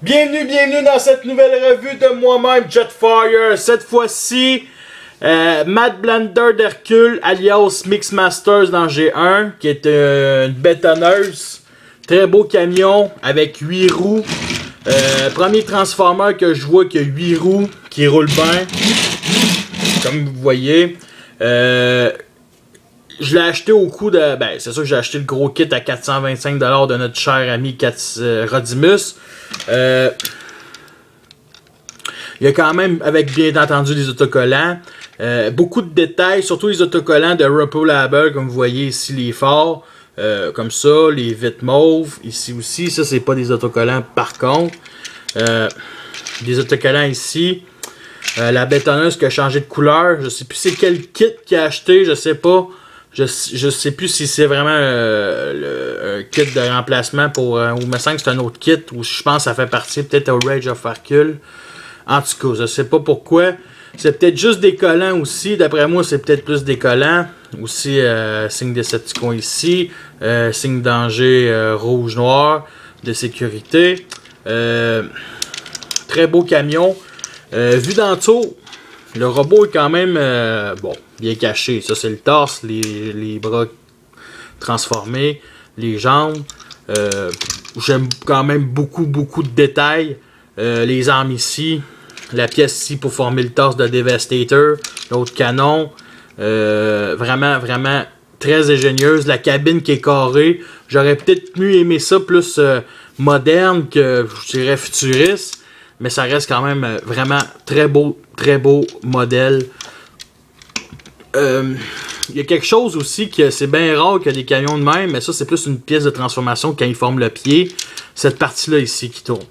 Bienvenue dans cette nouvelle revue de moi-même, Jetfire. Cette fois-ci, Matt Blender d'Hercule, alias Mixmasters dans G1, qui est une bétonneuse. Très beau camion avec 8 roues. Premier transformer que je vois qui a 8 roues, qui roule bien. Comme vous voyez. Je l'ai acheté au coût de... Ben, c'est sûr que j'ai acheté le gros kit à 425$ de notre cher ami Rodimus. Il y a quand même, avec bien entendu, des autocollants. Beaucoup de détails, surtout les autocollants de Repro Label, comme vous voyez ici, les phares. Comme ça, les vitres mauves. Ici aussi, ça, c'est pas des autocollants par contre. Des autocollants ici. La bétonneuse qui a changé de couleur. Je sais plus c'est quel kit qu'il a acheté, je sais pas. Je sais plus si c'est vraiment un kit de remplacement pour... ou il me semble que c'est un autre kit, ou je pense que ça fait partie peut-être au Rage of Hercule. En tout cas, je sais pas pourquoi. C'est peut-être juste des collants aussi. D'après moi, c'est peut-être plus des collants. Aussi, signe Decepticon ici. Signe danger rouge-noir de sécurité. Très beau camion. Vu d'en dessous, le robot est quand même bon, bien caché. Ça, c'est le torse, les bras transformés, les jambes. J'aime quand même beaucoup de détails. Les armes ici. La pièce ici pour former le torse de Devastator. L'autre canon. Vraiment très ingénieuse. La cabine qui est carrée. J'aurais peut-être mieux aimé ça plus moderne que, je dirais, futuriste. Mais ça reste quand même vraiment très beau modèle. Il y a quelque chose aussi que c'est bien rare qu'il y a des camions de même, mais ça c'est plus une pièce de transformation quand ils forment le pied. Cette partie-là ici qui tourne.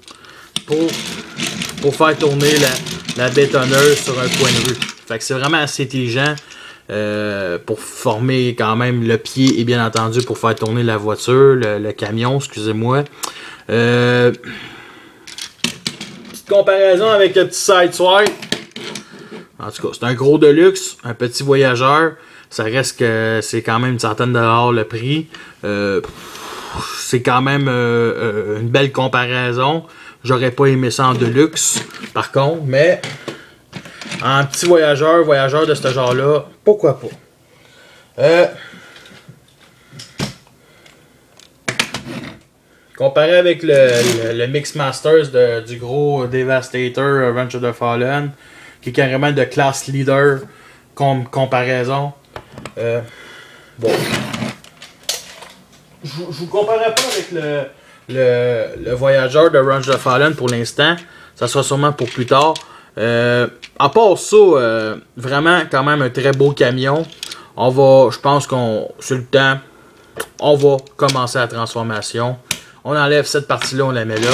Pour faire tourner la bétonneuse sur un coin de rue. Fait que c'est vraiment assez intelligent pour former quand même le pied et bien entendu pour faire tourner la voiture, le camion, excusez-moi. Comparaison avec le petit Sideswipe. En tout cas, c'est un gros de luxe, un petit voyageur. Ça reste que c'est quand même une centaine de dollars le prix. C'est quand même une belle comparaison. J'aurais pas aimé ça en deluxe, par contre, mais en petit voyageur de ce genre-là, pourquoi pas. Comparé avec le Mixmasters du gros Devastator, Revenge of the Fallen, qui est carrément de classe leader comme comparaison. Bon. Je vous comparerai pas avec le Voyageur de Revenge of the Fallen pour l'instant. Ça sera sûrement pour plus tard. À part ça, vraiment quand même un très beau camion. Je pense qu'on, sur le temps, on va commencer la transformation. On enlève cette partie-là, on la met là.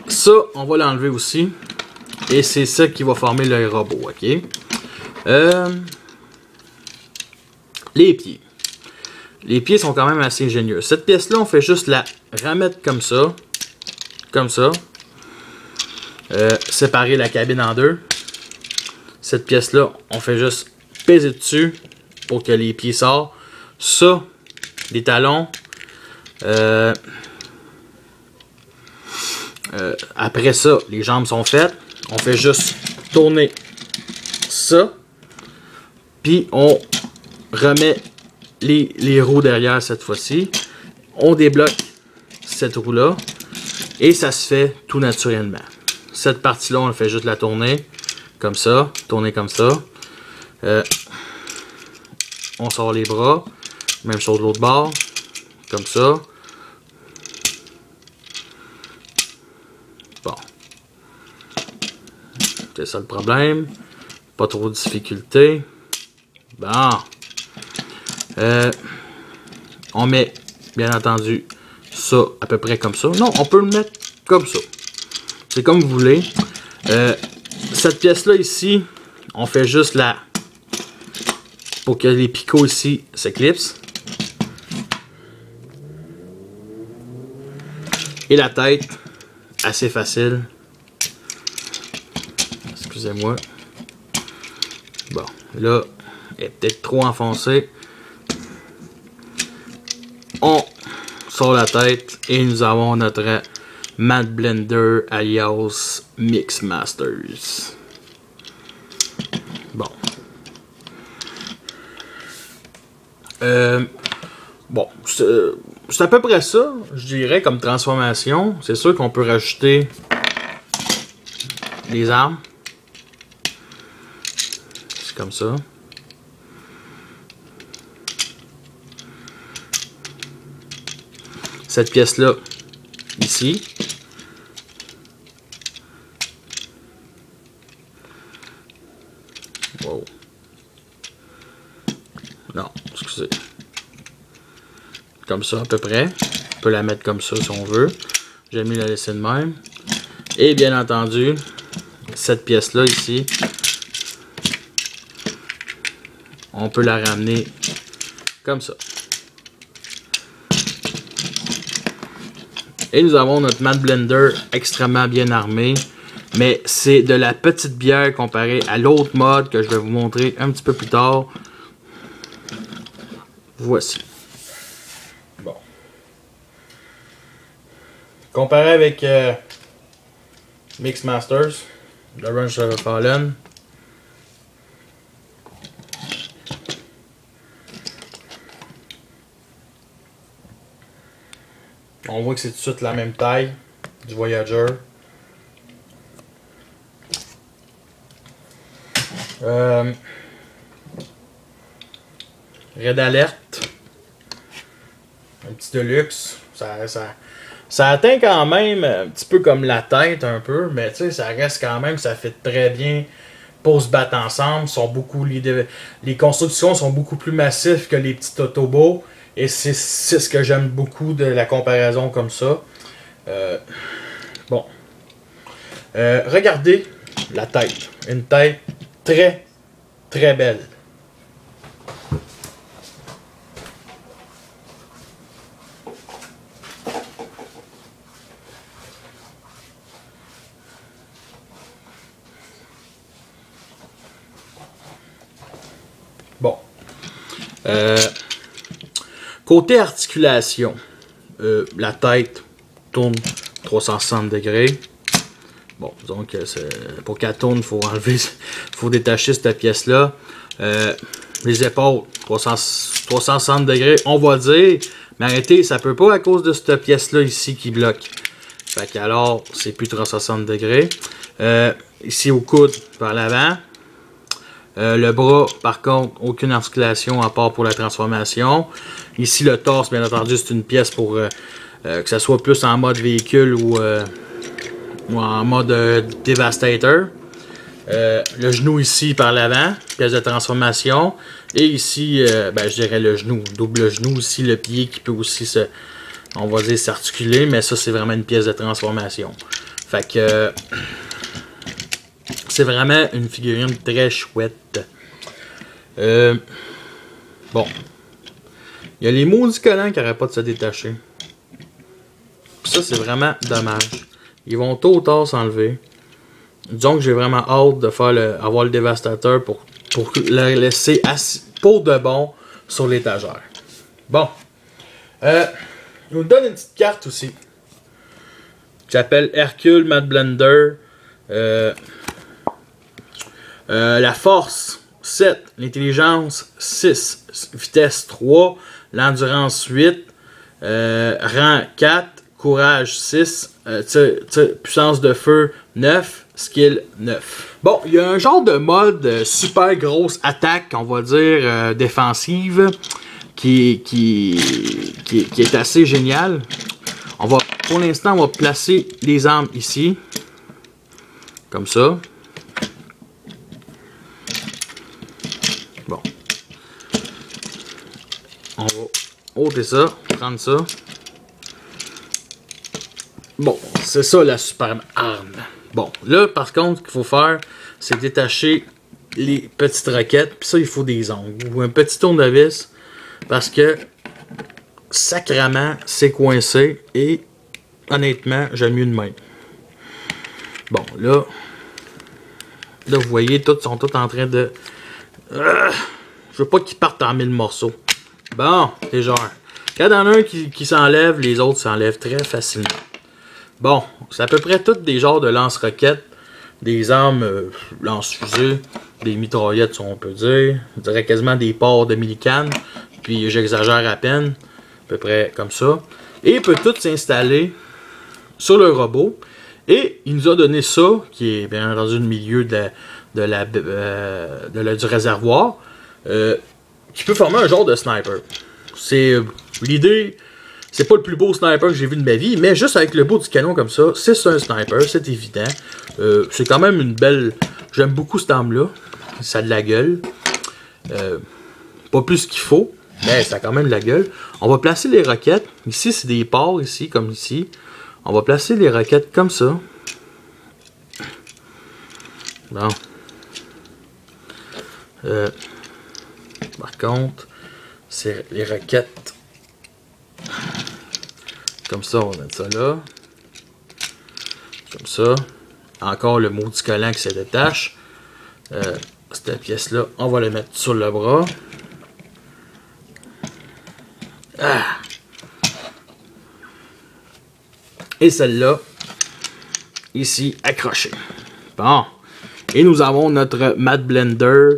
Ça, on va l'enlever aussi. Et c'est ça qui va former le robot, ok? Les pieds. Les pieds sont quand même assez ingénieux. Cette pièce-là, on fait juste la remettre comme ça. Comme ça. Séparer la cabine en deux. Cette pièce-là, on fait juste peser dessus pour que les pieds sortent. Ça, les talons. Après ça, les jambes sont faites. On fait juste tourner ça. Puis on remet les roues derrière cette fois-ci. On débloque cette roue-là. Et ça se fait tout naturellement. Cette partie-là, on fait juste la tourner. Comme ça. Tourner comme ça. On sort les bras. Même chose de l'autre bord. Comme ça. Bon. C'est ça le problème. Pas trop de difficultés. Bon. On met, bien entendu, ça à peu près comme ça. Non, on peut le mettre comme ça. C'est comme vous voulez. Cette pièce-là ici, on fait juste la... pour que les picots ici s'éclipsent. Et la tête, assez facile. Excusez-moi. Bon, là, elle est peut-être trop enfoncée. On sur la tête et nous avons notre Mad Blender alias Mix Masters. Bon. Bon, c'est à peu près ça, je dirais, comme transformation. C'est sûr qu'on peut rajouter les armes. C'est comme ça. Cette pièce-là, ici. Wow. Non, excusez. Comme ça à peu près. On peut la mettre comme ça si on veut. J'aime mieux la laisser de même. Et bien entendu, cette pièce-là ici, on peut la ramener comme ça. Et nous avons notre Mad Blender extrêmement bien armé. Mais c'est de la petite bière comparé à l'autre mode que je vais vous montrer un petit peu plus tard. Voici. Bon. Comparé avec Mix Masters, le Revenge of the Fallen. On voit que c'est tout de suite la même taille du Voyager. Red Alert. Un petit Deluxe. Ça atteint quand même un petit peu comme la tête un peu, mais tu sais, ça reste quand même, ça fait très bien pour se battre ensemble. Les constructions sont beaucoup plus massives que les petits Autobots. Et c'est ce que j'aime beaucoup de la comparaison comme ça. Bon. Regardez la tête. Une tête très, très belle. Bon. Côté articulation, la tête tourne 360 degrés. Bon, donc pour qu'elle tourne, il faut enlever, faut détacher cette pièce-là. Les épaules, 360 degrés, on va dire. Mais arrêtez, ça peut pas à cause de cette pièce-là ici qui bloque. Fait qu'alors, c'est plus 360 degrés. Ici au coude, par l'avant. Le bras, par contre, aucune articulation à part pour la transformation. Ici, le torse, bien entendu, c'est une pièce pour que ça soit plus en mode véhicule ou en mode Devastator. Le genou ici par l'avant, pièce de transformation. Et ici, ben, je dirais le genou, double genou. Ici, le pied qui peut aussi on va dire s'articuler, mais ça, c'est vraiment une pièce de transformation. Fait que c'est vraiment une figurine très chouette. Bon. Il y a les maudits collants qui n'arrêtent pas de se détacher. Puis ça, c'est vraiment dommage. Ils vont tôt ou tard s'enlever. Disons que j'ai vraiment hâte de faire avoir le dévastateur pour le laisser assis pour de bon sur l'étagère. Bon. Il nous donne une petite carte aussi. J'appelle Hercule Mad Blender. La force 7, l'intelligence 6, vitesse 3, l'endurance 8, rang 4, courage 6, puissance de feu 9, skill 9. Bon, il y a un genre de mode super grosse attaque, on va dire défensive, qui est assez génial. Pour l'instant, on va placer les armes ici, comme ça. Bon. On va ôter ça, prendre ça. Bon, c'est ça la super arme. Bon, là, par contre, ce qu'il faut faire, c'est détacher les petites roquettes. Puis ça, il faut des ongles ou un petit tournevis. Parce que, sacrément, c'est coincé. Et, honnêtement, j'aime mieux de même. Bon, là, vous voyez, sont tous en train de... je veux pas qu'ils partent en 1000 morceaux. Bon, déjà. Quand il y en a un qui s'enlève, les autres s'enlèvent très facilement. Bon, c'est à peu près toutes des genres de lance-roquettes, des armes lance-fusées, des mitraillettes, si on peut dire. Je dirais quasiment des ports de millican, puis j'exagère à peine, à peu près comme ça. Et il peut tout s'installer sur le robot. Et il nous a donné ça, qui est bien entendu le milieu du réservoir, qui peut former un genre de sniper. C'est l'idée. C'est pas le plus beau sniper que j'ai vu de ma vie, mais juste avec le bout du canon comme ça, c'est un sniper, c'est évident. C'est quand même une belle... J'aime beaucoup cette arme-là. Ça a de la gueule. Pas plus qu'il faut, mais ça a quand même de la gueule. On va placer les roquettes. Ici, c'est des ports, ici, comme ici. On va placer les roquettes comme ça. Bon. Par contre, c'est les roquettes... Comme ça, on va mettre ça là. Comme ça. Encore le maudit collant qui se détache. Cette pièce-là, on va la mettre sur le bras. Ah. Et celle-là, ici, accrochée. Bon. Et nous avons notre Matte Blender,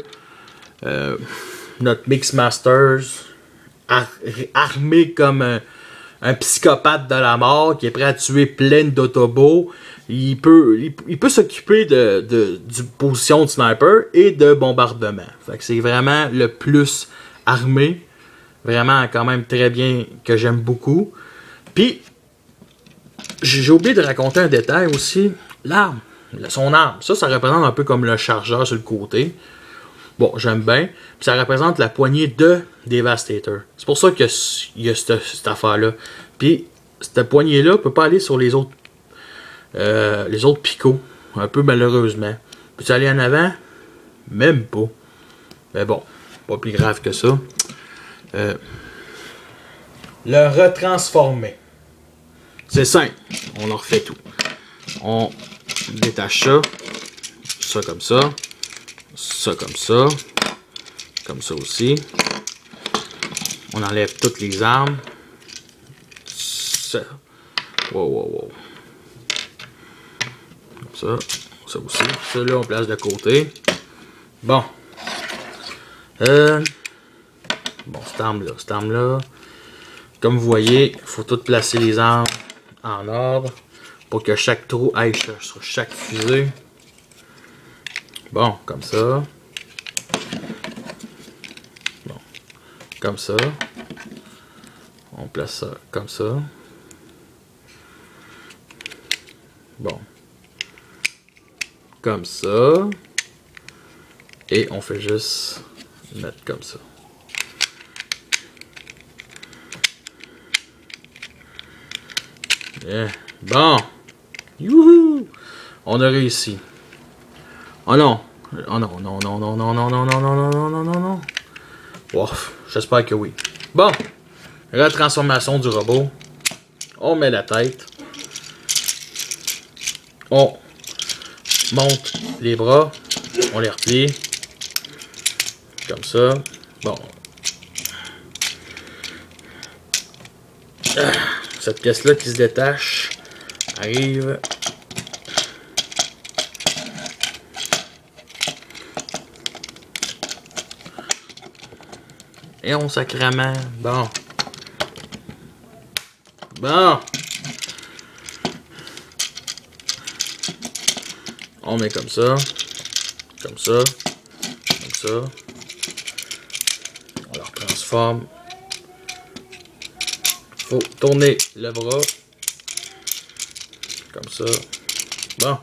notre Mixmasters, armé comme un psychopathe de la mort qui est prêt à tuer plein d'autobos. Il peut s'occuper du position de sniper et de bombardement. Fait que c'est vraiment le plus armé. Vraiment quand même très bien, que j'aime beaucoup. Puis, j'ai oublié de raconter un détail aussi. L'arme. Son arme. Ça représente un peu comme le chargeur sur le côté. Bon, j'aime bien. Puis ça représente la poignée de Devastator. C'est pour ça qu'il y a cette affaire-là. Puis, cette poignée-là ne peut pas aller sur les autres picots. Un peu malheureusement. Peux-tu aller en avant? Même pas. Mais bon, pas plus grave que ça. Le retransformer. C'est simple. On en refait tout. On détache ça. Ça comme ça. Ça comme ça aussi. On enlève toutes les armes. Ça. Wow. Comme ça aussi. Ça là on place de côté. Bon. Bon, cette arme là. Comme vous voyez, il faut tout placer les armes en ordre pour que chaque trou aille sur chaque fusée. Bon, comme ça. Bon, comme ça. On place ça comme ça. Bon. Comme ça. Et on fait juste mettre comme ça. Bien. Bon. Youhou! On a réussi. Oh non. Oh non, non. Ouf, j'espère que oui. Bon. Retransformation du robot. On met la tête. On monte les bras. On les replie. Comme ça. Bon. Cette pièce-là qui se détache arrive. Et on sacrament. Bon. On met comme ça. Comme ça. Comme ça. On leur transforme. Faut tourner le bras. Comme ça. Bon.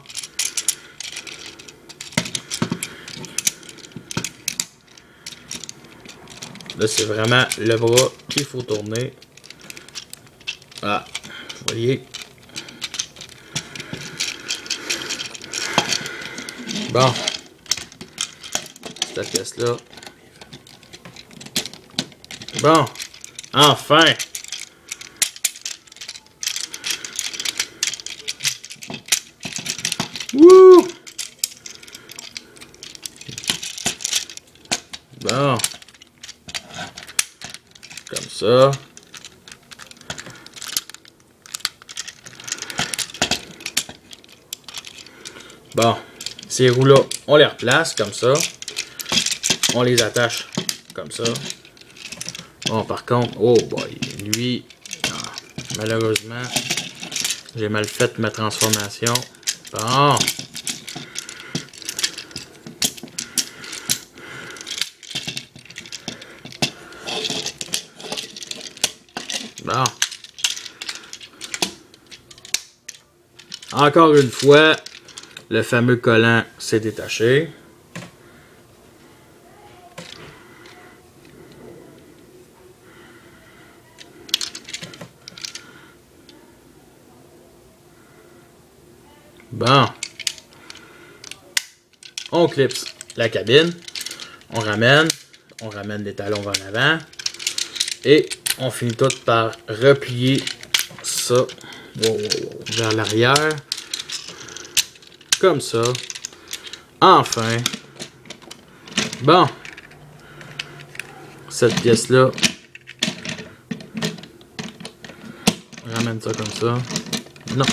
Là, c'est vraiment le bras qu'il faut tourner. Ah, vous voyez. Bon. Cette pièce-là. Bon. Enfin. Wouh! Bon. Comme ça. Bon, ces roues-là, on les replace comme ça. On les attache comme ça. Bon, par contre, oh boy, lui, malheureusement, j'ai mal fait ma transformation. Bon. Bon. Encore une fois, le fameux collant s'est détaché. Bon. On clipse la cabine. On ramène les talons vers l'avant. Et on finit tout par replier ça vers l'arrière. Comme ça. Enfin. Bon. Cette pièce-là. Ramène ça comme ça. Non.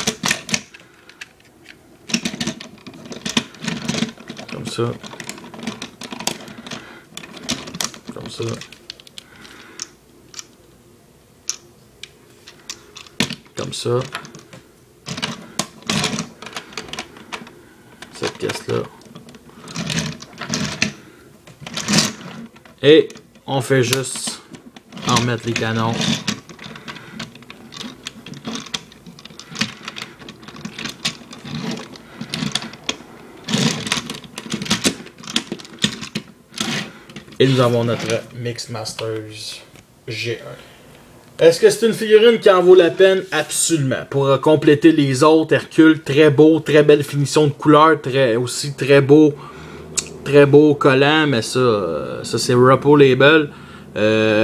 Comme ça. Comme ça. Comme ça. Cette pièce-là. Et on fait juste en mettre les canons. Et nous avons notre Mixmasters G1. Est-ce que c'est une figurine qui en vaut la peine? Absolument. Pour compléter les autres, Hercule, très beau, très belle finition de couleur, aussi très beau collant, mais ça c'est Rupo Label,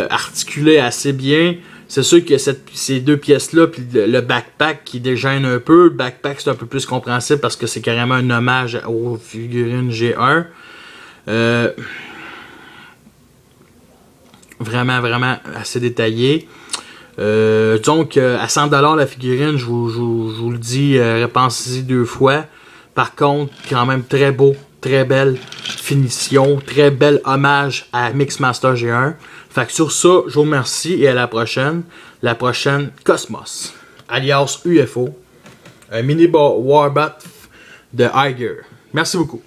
articulé assez bien. C'est sûr que ces deux pièces-là, puis le backpack qui dégêne un peu. Le backpack c'est un peu plus compréhensible parce que c'est carrément un hommage aux figurines G1. Vraiment assez détaillé. Donc à 100$ la figurine, je vous le dis, repensez-y 2 fois. Par contre, quand même très beau, très belle finition, très bel hommage à Mixmaster G1. Fait que sur ça, je vous remercie et à la prochaine. La prochaine, Cosmos, alias UFO, un mini Warbot de Iger. Merci beaucoup.